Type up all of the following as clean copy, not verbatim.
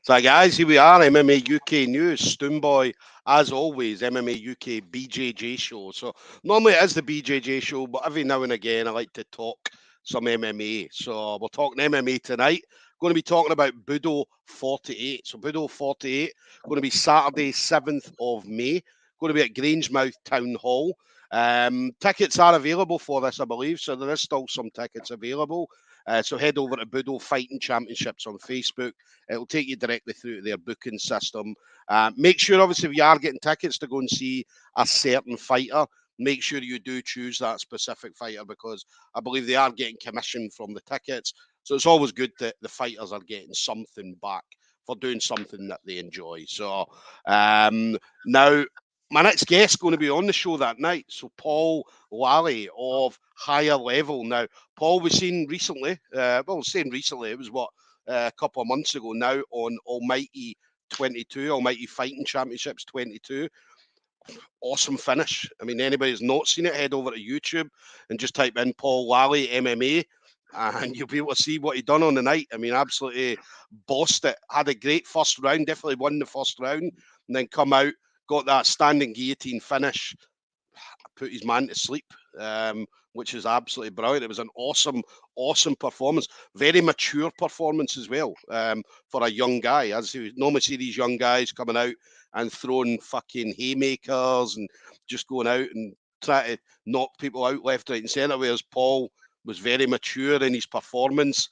So, guys, here we are, MMA UK News, Stoomboy, as always, MMA UK BJJ show. So, normally it is the BJJ show, but every now and again I like to talk some MMA. So, we're talking MMA tonight. Going to be talking about Budo 48. So, Budo 48, going to be Saturday, 7th of May. Going to be at Grangemouth Town Hall. Tickets are available for this, I believe. So, there is still some tickets available. So head over to Budo Fighting Championships on Facebook. It'll take you directly through to their booking system. Make sure, obviously, if you are getting tickets to go and see a certain fighter, make sure you do choose that specific fighter because I believe they are getting commission from the tickets. So it's always good that the fighters are getting something back for doing something that they enjoy. So now, my next guest going to be on the show that night. So Paul Lally of Higher Level. Now, Paul was seen recently. Saying recently, it was a couple of months ago now on Almighty 22, Almighty Fighting Championships 22. Awesome finish. I mean, anybody who's not seen it, head over to YouTube and just type in Paul Lally MMA. And you'll be able to see what he done on the night. I mean, absolutely bossed it. Had a great first round, definitely won the first round, and then come out, got that standing guillotine finish, put his man to sleep, which is absolutely brilliant. It was an awesome performance. Very mature performance as well for a young guy. As you normally see these young guys coming out and throwing fucking haymakers and just going out and try to knock people out left, right and centre, whereas Paul was very mature in his performance,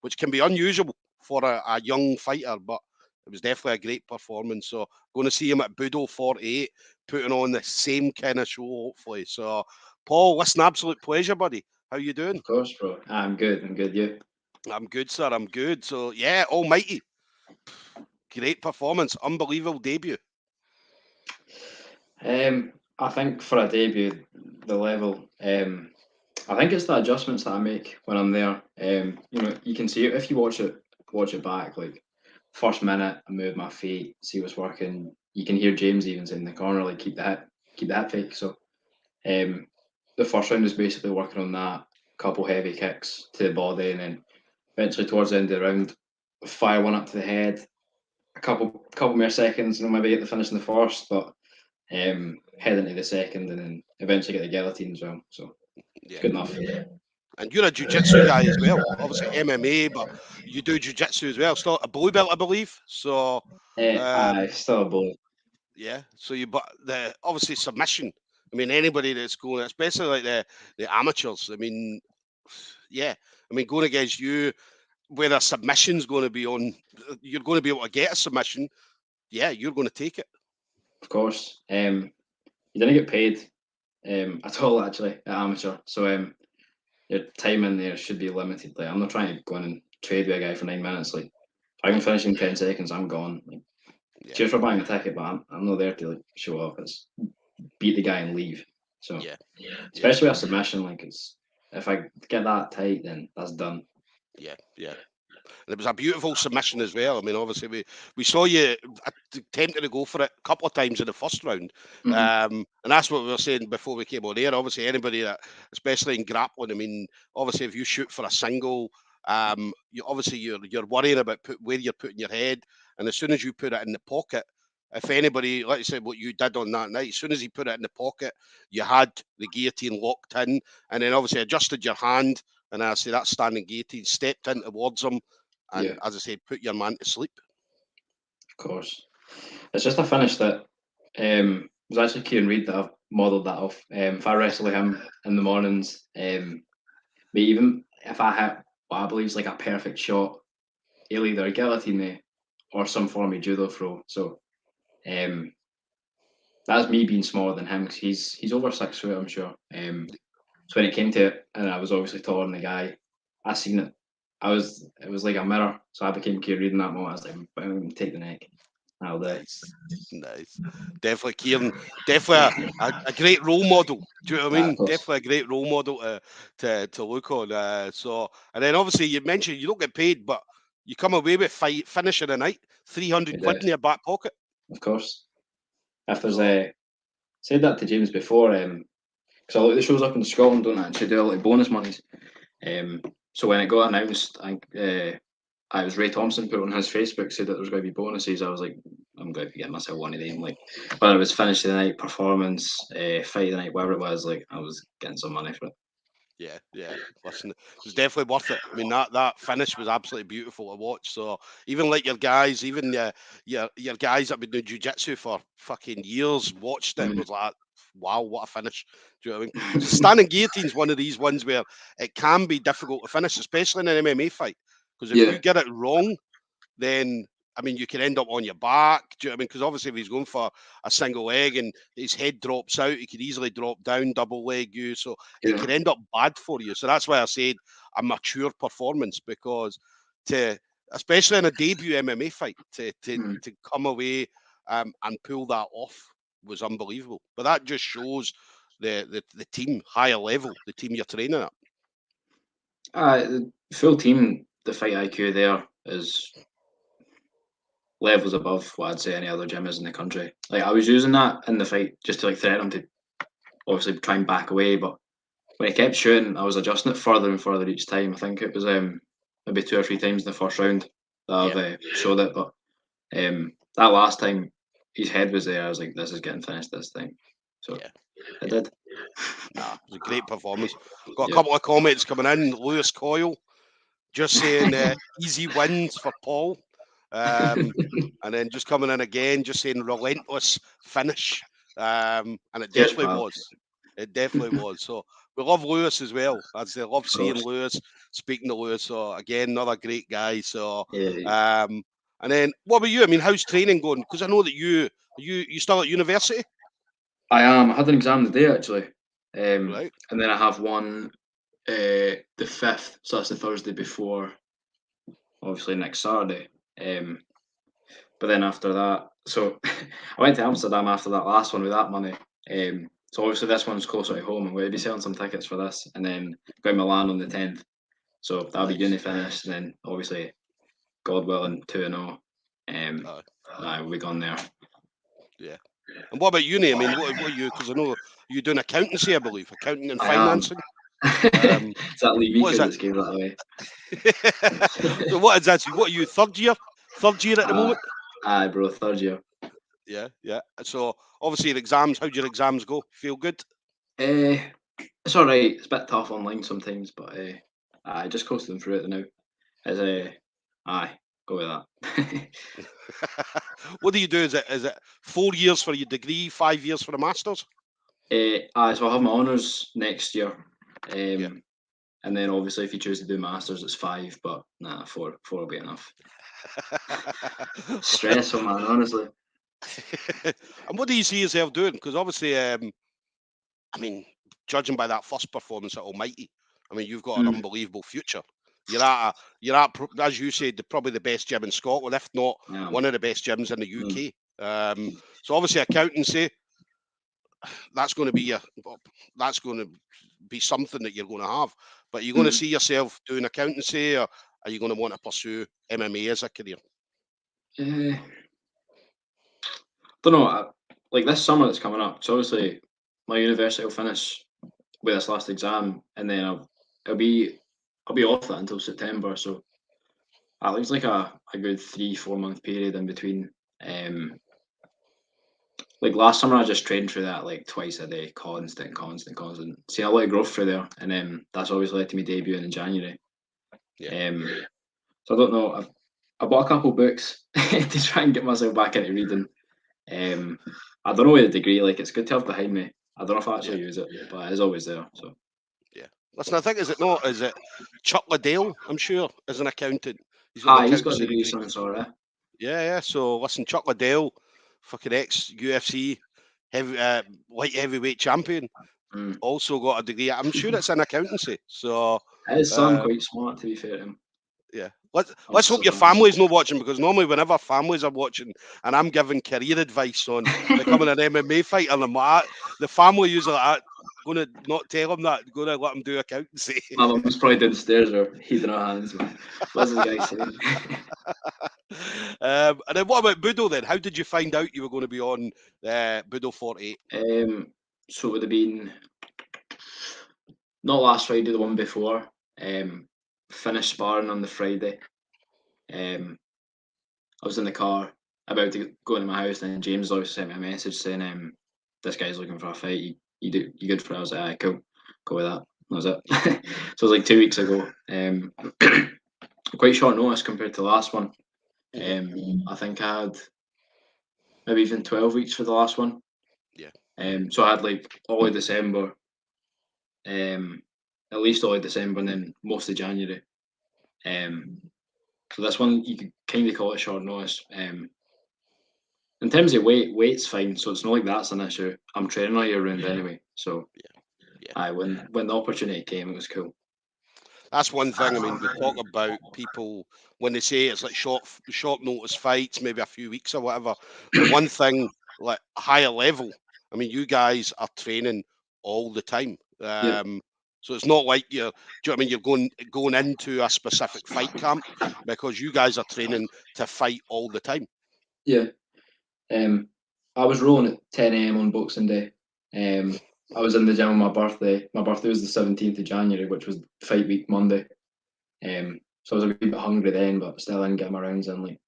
which can be unusual for a young fighter, but it was definitely a great performance. So going to see him at Budo 48, putting on the same kind of show, hopefully. So, Paul, listen, absolute pleasure, buddy. How you doing? Of course, bro. I'm good. You? I'm good, sir. I'm good. So, yeah, almighty. Great performance. Unbelievable debut. I think for a debut, the level, I think it's the adjustments that I make when I'm there. You can see it if you watch it back. Like first minute, I move my feet, see what's working. You can hear James even in the corner, like keep the hip fake. So, the first round is basically working on that. Couple heavy kicks to the body, and then eventually towards the end of the round, fire one up to the head. A couple more seconds, and maybe get the finish in the first, but head into the second, and then eventually get the guillotine as well. So Yeah. good enough. And you're a jiu-jitsu guy as well. Obviously MMA, but you do jiu-jitsu as well. Still a blue belt, I believe. So, I still a bullet. yeah. So but the obviously submission. I mean, anybody that's going, especially like the amateurs. I mean, yeah. I mean, going against you, where a submission's going to be on, you're going to be able to get a submission. Yeah, you're going to take it. Of course. You didn't get paid at all actually at amateur. So your time in there should be limited. Like I'm not trying to go in and trade with a guy for 9 minutes. Like if I can finish in 10 seconds, I'm gone. Like, Yeah. cheers for buying a ticket, but I'm not there to like show up. It's beat the guy and leave. So Yeah. especially with a submission, like it's if I get that tight, then that's done. Yeah. And it was a beautiful submission as well. I mean, obviously we saw you attempting to go for it a couple of times in the first round, and that's what we were saying before we came on air. Obviously, anybody that, especially in grappling, I mean, obviously if you shoot for a single, you're worrying about where you're putting your head, and as soon as you put it in the pocket. If anybody, like I said, what you did on that night, as soon as he put it in the pocket, you had the guillotine locked in, and then obviously adjusted your hand, and I say that standing guillotine, stepped in towards him, and as I said, put your man to sleep. Of course. It's just a finish that was actually Kieran Reid that I've modelled that off. If I wrestle him in the mornings, but even if I hit what I believe is like a perfect shot, he'll either guillotine me or some form of judo throw. So that's me being smaller than him because he's over 6 foot, I'm sure. So when it came to it, and I was obviously taller than the guy, I seen it. It was like a mirror. So I became Kieran Reid in that moment. I was like, boom, take the neck. That'll do. Nice. Definitely, Kieran. Definitely a great role model. Do you know what I mean? Definitely a great role model to look on. So, and then obviously you mentioned you don't get paid, but you come away with finishing a night, 300 quid in your back pocket. Of course. If there's said that to James before, because a lot of the shows up in Scotland don't actually do like bonus monies. So when it got announced, I think I was Ray Thompson put on his Facebook, said that there was going to be bonuses. I was like, I'm going to get myself one of them. Like, whether it was finish of the night, performance, fight of the night, whatever it was, like, I was getting some money for it. Yeah. Listen, it was definitely worth it. I mean, that finish was absolutely beautiful to watch. So even like your guys, even your guys that have been doing jiu-jitsu for fucking years, watched it, was like, wow, what a finish. Do you know what I mean? So standing guillotine's one of these ones where it can be difficult to finish, especially in an MMA fight. Because if Yeah. you get it wrong, then I mean, you could end up on your back. Do you know what I mean? Because obviously, if he's going for a single leg and his head drops out, he could easily drop down, double leg you. So it Yeah. could end up bad for you. So that's why I said a mature performance, because especially in a debut MMA fight, to come away and pull that off was unbelievable. But that just shows the team, Higher Level, the team you're training at. The full team, the fight IQ there is levels above what I'd say any other gym is in the country. Like, I was using that in the fight just to like threaten him to obviously try and back away, but when he kept shooting, I was adjusting it further and further each time. I think it was maybe 2 or 3 times in the first round that I've showed it, but that last time his head was there. I was like, this is getting finished this time. So I did. Nah, it was a great performance. Got a Yeah. couple of comments coming in. Lewis Coyle just saying easy wins for Paul. And then just coming in again, just saying relentless finish. And it Cheers, definitely pal. was. It definitely was. So we love Lewis as well. I say, love seeing course. Lewis, speaking to Lewis. So again, another great guy. So Yeah. and then what about you? I mean, how's training going? Because I know that you still at university, I am. I had an exam today actually, right? and then I have one the 5th, so that's the Thursday before, obviously next Saturday. But then after that, so I went to Amsterdam after that last one with that money. So obviously this one's closer to home. I'm going to be selling some tickets for this, and then going to Milan on the 10th. So that'll be uni Nice. finished, and then obviously, God willing, 2-0. I will be gone there. Yeah. And what about uni? I mean, what are you? Because I know you're doing accountancy, I believe, accounting and I am. financing. It's that Lee What is Meeker that? that's gave that away. So what is that? What are you, third year? Third year at the moment? Aye, bro, 3rd year. Yeah. So obviously your exams, how'd your exams go? Feel good? It's all right. It's a bit tough online sometimes, but I just coasting through it now. Is aye, go with that. What do you do? Is it 4 years for your degree, 5 years for a master's? So I'll have my honours next year. Yeah. And then obviously if you choose to do masters, it's 5, but nah, 4 will be enough. Stressful, man, honestly. And what do you see yourself doing? Because obviously, I mean, judging by that first performance at Almighty, I mean, you've got an unbelievable future. As you said, probably the best gym in Scotland, if not one of the best gyms in the UK. So obviously, accountancy, that's going to be something that you're going to have. But are you going to see yourself doing accountancy, or are you going to want to pursue MMA as a career? Don't know. Like this summer that's coming up, so obviously my university will finish with this last exam, and then I'll be off that until September. So that looks like a good 3-4 month period in between. Like last summer, I just trained through that like twice a day, constant. Seen a lot of growth through there, and that's obviously led to me debuting in January. Yeah. So I don't know. I bought a couple books to try and get myself back into reading. I don't know with the degree, like it's good to have behind me. I don't know if I actually use it, but it is always there. So Yeah. Listen, I think, is it not? Is it Chuck Liddell? I'm sure, is an accountant. He's got an he's got a accountancy degree, degree. some sort of. Yeah. So listen, Chuck Liddell, fucking ex UFC light heavyweight champion, also got a degree. I'm sure it's in accountancy. So His son quite smart, to be fair to him. yeah. I Let's was hope your surprised. family's not watching, because normally whenever families are watching and I'm giving career advice on becoming an MMA fighter, the family usually going to not tell them that, going to let them do accountancy. My mum's probably downstairs or heaving her hands. What's this guy saying? And then what about Budo then? How did you find out you were going to be on Budo 48? So it would have been not last Friday, the one before. Finished sparring on the Friday. I was in the car about to go into my house, and then James always sent me a message saying, "This guy's looking for a fight. You good for it?" I was like, "Aye, cool, go with that." That was it. So it was like 2 weeks ago. Quite short notice compared to the last one. I think I had maybe even 12 weeks for the last one. Yeah. So I had like all of December, at least all of December, and then most of January. So this one you could kind of call it short notice. In terms of weight's fine, so it's not like that's an issue. I'm training all year round anyway, so Yeah. when the opportunity came, it was cool. That's one thing. I mean, we talk about people when they say it's like short notice fights, maybe a few weeks or whatever. But one thing, like higher level, I mean, you guys are training all the time. Yeah, So it's not like you're, do you know what I mean? You're going into a specific fight camp because you guys are training to fight all the time. yeah. I was rolling at 10 a.m. on Boxing Day. I was in the gym on my birthday. My birthday was the 17th of January, which was fight week Monday. So I was a wee bit hungry then, but still didn't get my rounds in. Like,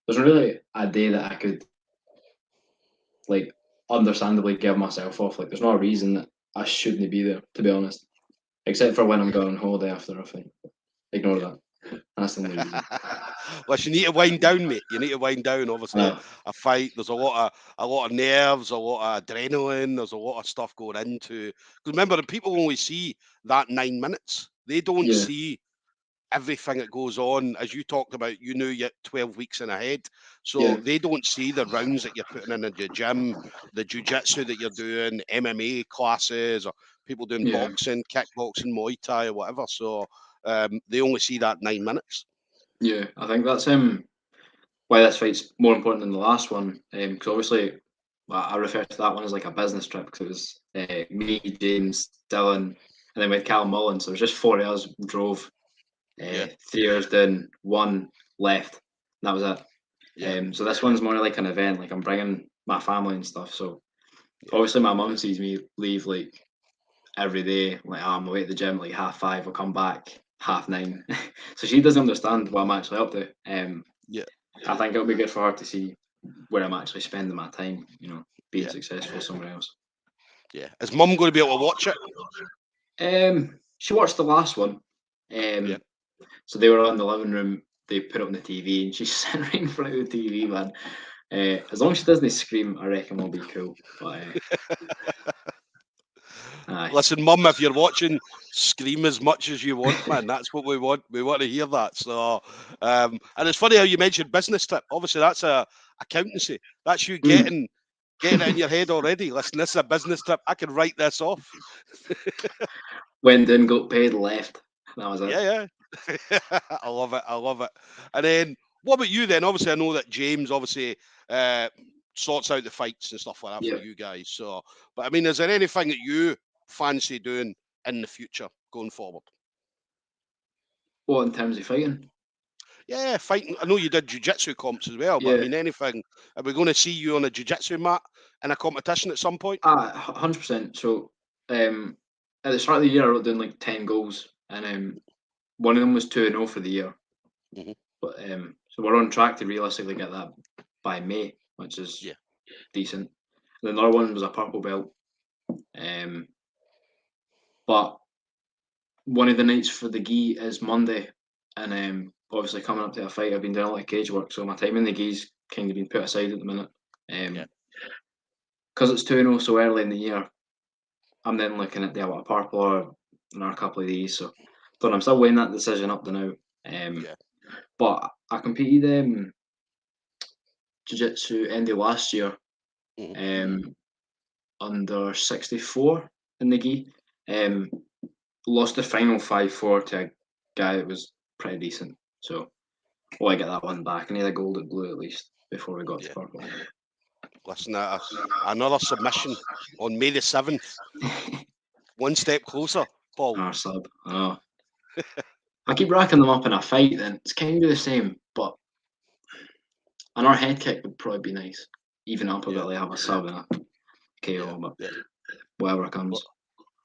there's really a day that I could like understandably give myself off. Like, there's no reason that I shouldn't be there, to be honest, except for when I'm going on holiday after a fight. Ignore that. That's the only reason. Well, you need to wind down, mate. You need to wind down. Obviously, Uh, a fight. There's a lot of nerves, a lot of adrenaline. There's a lot of stuff going into. Because remember, the people only see that 9 minutes. They don't yeah, see everything that goes on. As you talked about, you knew you're 12 weeks in ahead, yeah, so they don't see the rounds that you're putting in your gym, the jiu-jitsu that you're doing, MMA classes, or people doing yeah, boxing, kickboxing, Muay Thai, or whatever. So they only see that 9 minutes. yeah. I think that's why this fight's more important than the last one. Because obviously, I refer to that one as like a business trip because it was me, James, Dylan, and then with Cal Mullen. So it was just 4 hours drove, Yeah, 3 hours down, one left. That was it. yeah, So this one's more like an event. Like I'm bringing my family and stuff. So yeah, obviously, my mum sees me leave like every day. Like I'm away at the gym like 5:30. I'll come back 9:30. So she doesn't understand what I'm actually up to. yeah, I think it'll be good for her to see where I'm actually spending my time, being yeah, successful somewhere else. yeah. Is Mum going to be able to watch it? She watched the last one. Yeah. So they were on the living room, they put it on the TV, and she's sitting right in front of the TV, man. As long as she doesn't scream, I reckon we'll be cool. But aye. Listen, Mum, if you're watching, scream as much as you want, man. That's what we want. We want to hear that. So, and it's funny how you mentioned business trip. Obviously, that's a accountancy. That's you Mm. getting it in your head already. Listen, this is a business trip. I can write this off. Went in, got paid, left. That was it. Yeah, yeah. I love it. I love it. And then, what about you then? Obviously, I know that James obviously sorts out the fights and stuff like that for Yeah. you guys. So, but I mean, is there anything that you fancy doing in the future going forward? What in terms of fighting? Yeah, fighting. I know you did jiu-jitsu comps as well, but I Yeah. mean, anything. Are we going to see you on a jiu-jitsu mat in a competition at some point? 100%. So, at the start of the year, I wrote down like 10 goals, and one of them was 2-0 for the year. Hmm. But so we're on track to realistically get that by May, which is Yeah. decent. And another one was a purple belt. But one of the nights for the gi is Monday, and obviously coming up to a fight, I've been doing a lot of cage work, so my time in the gi's kind of been put aside at the minute. Yeah. Because it's 2-0 so early in the year, I'm then looking at a purple or another couple of these. So, I'm still weighing that decision up to now. Yeah. But I competed jiu-jitsu end of last year, Hmm. under 64 in the gi. Lost the final 5-4 to a guy that was pretty decent. So, I get that one back. I need a gold at blue at least before we got to Yeah. purple. Listen, another submission on May the 7th. One step closer, Paul. Our sub. Oh. I keep racking them up in a fight, then it's kind of the same, but another head kick would probably be nice. Even up a bit, Yeah. like have a sub and a KO, Yeah. but Yeah. whatever Well, comes.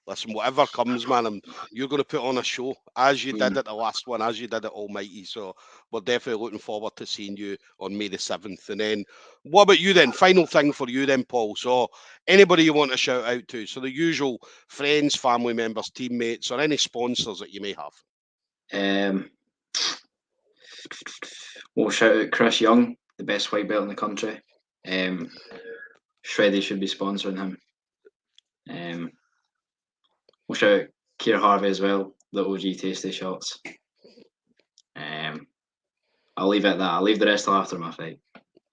Listen, whatever comes, man, you're going to put on a show as you did at the last one, as you did at Almighty. So we're definitely looking forward to seeing you on May the 7th. And then, what about you then? Final thing for you then, Paul. So anybody you want to shout out to? So the usual friends, family members, teammates, or any sponsors that you may have. We'll shout out Chris Young, the best white belt in the country. Shreddy should be sponsoring him. We'll shout out Keir Harvey as well, the OG Tasty Shots. I'll leave it at that. I'll leave the rest till after my fight.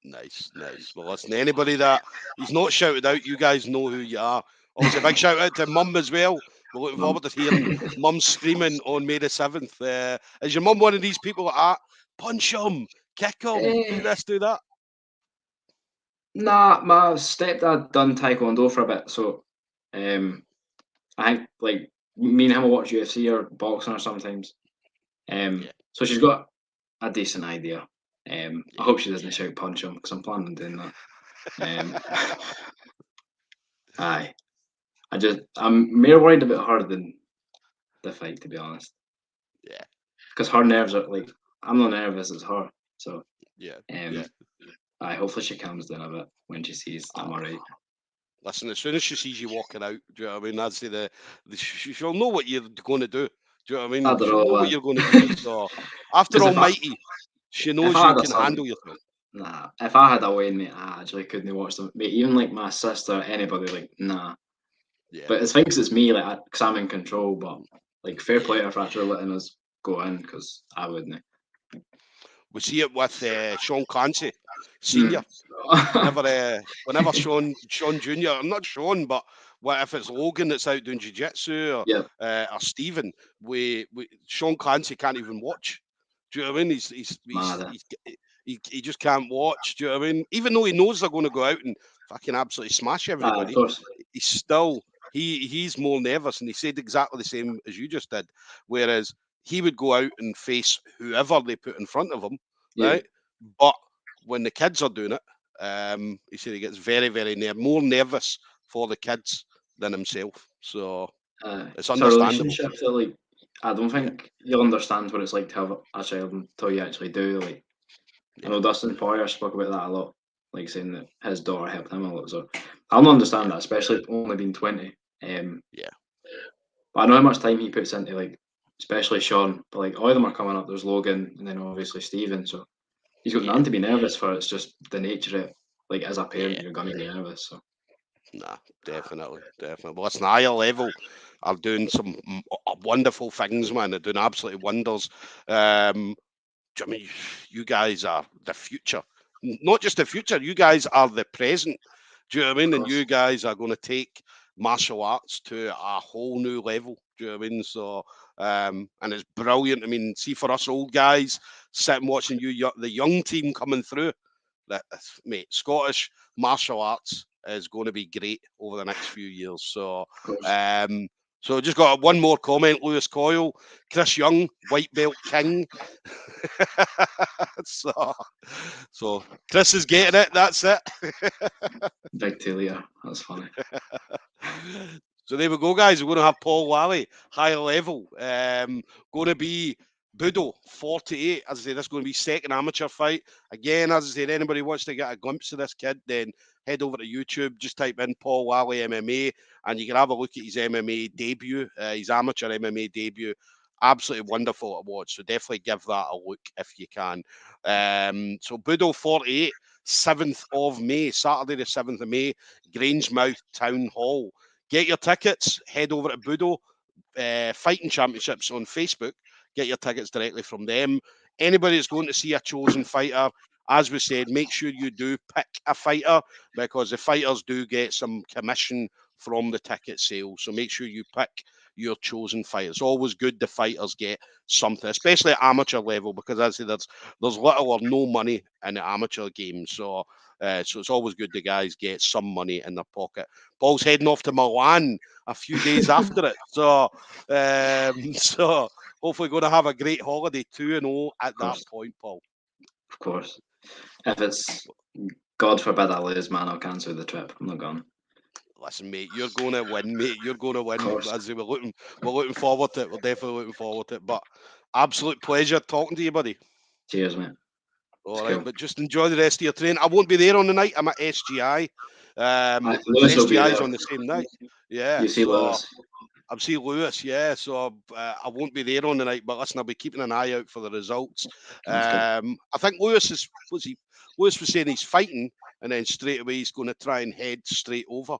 Nice. Well, listen, anybody that he's not shouted out, you guys know who you are. Obviously, a big shout out to Mum as well. We're looking forward to hearing Mum screaming on May the 7th. Is your mum one of these people that punch him, kick him, do this, do that? Nah, my stepdad done taekwondo for a bit, so I think like me and him will watch UFC or boxing or sometimes. So she's got a decent idea. I hope she doesn't shout punch him because I'm planning on doing that. Aye, I'm more worried about her than the fight, to be honest. Yeah. Because her nerves are like I'm not nervous as her, so yeah. Hopefully she calms down a bit when she sees I'm alright. Listen, as soon as she sees you walking out, do you know what I mean? I'd say she'll know what you're going to do. Do you know what I mean? She'll know what you're going to do. So after Almighty, she knows you can handle yourself. Nah, if I had a win, mate, I actually couldn't watch them. Mate, even like my sister, anybody, like, nah. Yeah. But it's thinks it's me, like, because I'm in control. But like, fair play to her for actually letting us go in, because I wouldn't. We see it with Sean Clancy, Senior. Whenever Sean Junior, I'm not Sean, but what if it's Logan that's out doing jiu-jitsu or Stephen? Sean Clancy can't even watch. Do you know what I mean? He just can't watch. Do you know what I mean? Even though he knows they're going to go out and fucking absolutely smash everybody, he's still he's more nervous, and he said exactly the same as you just did. Whereas he would go out and face whoever they put in front of him, right? But when the kids are doing it, he said he gets very, very more nervous for the kids than himself. So it's understandable. It's a relationship that, like, I don't think you'll understand what it's like to have a child until you actually do. Like, I know Dustin Poirier spoke about that a lot, like saying that his daughter helped him a lot. So I'll not understand that, especially only being 20. But I know how much time he puts into, like, especially Sean. But like all of them are coming up. There's Logan, and then obviously Stephen. So he's got nothing to be nervous for. It's just the nature of it. Like, as a parent, you're gonna be nervous. So. Nah, definitely. Well, listen, Higher Level are doing some wonderful things, man. They're doing absolutely wonders. I mean, you guys are the future. Not just the future, you guys are the present. Do you know what I mean? And you guys are going to take martial arts to a whole new level. Do you know what I mean? So, and it's brilliant. I mean, see, for us old guys sitting watching the young team coming through, mate, Scottish martial arts is going to be great over the next few years. So, so just got one more comment, Lewis Coyle, Chris Young, white belt king. so Chris is getting it. That's it. Big Talia, that's funny. So there we go, guys. We're going to have Paul Lally, Higher Level. Going to be Budo, 48. As I say, this is going to be second amateur fight. Again, as I said, anybody wants to get a glimpse of this kid, then head over to YouTube. Just type in Paul Lally MMA, and you can have a look at his MMA debut, his amateur MMA debut. Absolutely wonderful to watch. So definitely give that a look if you can. So Budo 48, 7th of May, Saturday the 7th of May, Grangemouth Town Hall. Get your tickets. Head over to Budo Fighting Championships on Facebook. Get your tickets directly from them. Anybody that's going to see a chosen fighter, as we said, make sure you do pick a fighter, because the fighters do get some commission from the ticket sale. So make sure you pick your chosen fighter. It's always good the fighters get something, especially at amateur level, because as I say, there's little or no money in the amateur game. So it's always good the guys get some money in their pocket. Paul's heading off to Milan a few days after it. So so hopefully going to have a great holiday 2-0 at that point, Paul. Of course. If it's, God forbid I lose, man, I'll cancel the trip. I'm not going. Listen, mate, you're going to win, mate. You're going to win. course. As we're looking forward to it. We're definitely looking forward to it. But absolute pleasure talking to you, buddy. Cheers, mate. All It's right, cool. but just enjoy the rest of your training. I won't be there on the night. I'm at SGI. Lewis will be SGI is there. on the same night. Yeah, You see so Lewis. I'm seeing Lewis. Yeah, so I won't be there on the night. But listen, I'll be keeping an eye out for the results. That's good. I think Lewis was saying he's fighting, and then straight away he's going to try and head straight over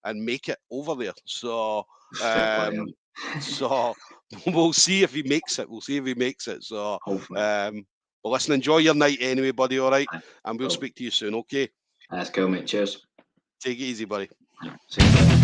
and make it over there. So Fair play, so we'll see if he makes it. We'll see if he makes it. So hopefully. but listen, enjoy your night anyway, buddy. All right, Aye, and we'll cool. speak to you soon. Okay, That's cool, mate. Cheers. take it easy, buddy. See you.